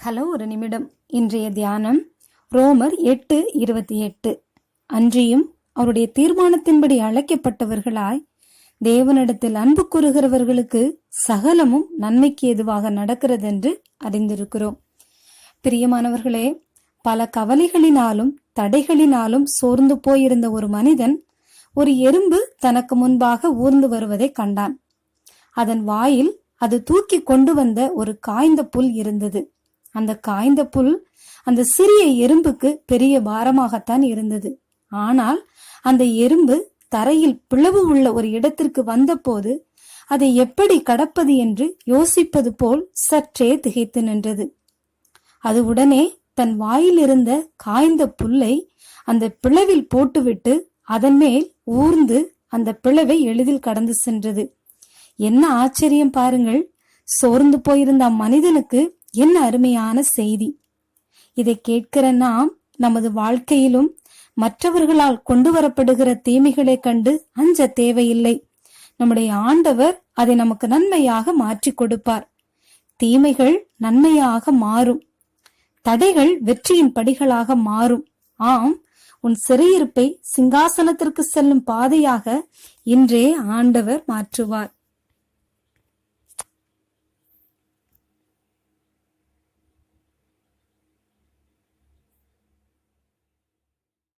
Hello ஒரு நிமிடம். இன்றைய தியானம் ரோமர் 8:28. அன்றியும் அவருடைய தீர்மானத்தின்படி அழைக்கப்பட்டவர்களாய் தேவனிடத்தில் அன்பு கூறுகிறவர்களுக்கு சகலமும் நன்மைக்கு எதுவாக நடக்கிறதென்று அறிந்திருக்கிறோம். பிரியமானவர்களே, பல கவலைகளினாலும் தடைகளினாலும் சோர்ந்து போயிருந்த ஒரு மனிதன் ஒரு எறும்பு தனக்கு முன்பாக ஊர்ந்து வருவதை கண்டான். அதன் வாயில் அது தூக்கி கொண்டு வந்த ஒரு காய்ந்த புல் இருந்தது. அந்த காய்ந்த புல் அந்த சிறிய எறும்புக்கு பெரிய பாரமாகத்தான் இருந்தது. ஆனால் அந்த எறும்பு தரையில் பிளவு உள்ள ஒரு இடத்திற்கு வந்தபோது அதை எப்படி கடப்பது என்று யோசிப்பது போல் சற்றே திகைத்து நின்றது. அது உடனே தன் வாயில் இருந்த காய்ந்த புல்லை அந்த பிளவில் போட்டுவிட்டு அதன் மேல் ஊர்ந்து அந்த பிளவை எளிதில் கடந்து சென்றது. என்ன ஆச்சரியம் பாருங்கள்! சோர்ந்து போயிருந்த அம்மனிதனுக்கு என்ன அருமையான செய்தி! இதை கேட்கிற நாம் நமது வாழ்க்கையிலும் மற்றவர்களால் கொண்டு வரப்படுகிற தீமைகளை கண்டு அஞ்ச தேவையில்லை. நம்முடைய ஆண்டவர் அதை நமக்கு நன்மையாக மாற்றி கொடுப்பார். தீமைகள் நன்மையாக மாறும். தடைகள் வெற்றியின் படிகளாக மாறும். ஆம், உன் சிறையிருப்பை சிங்காசனத்திற்கு செல்லும் பாதையாக இன்றே ஆண்டவர் மாற்றுவார்.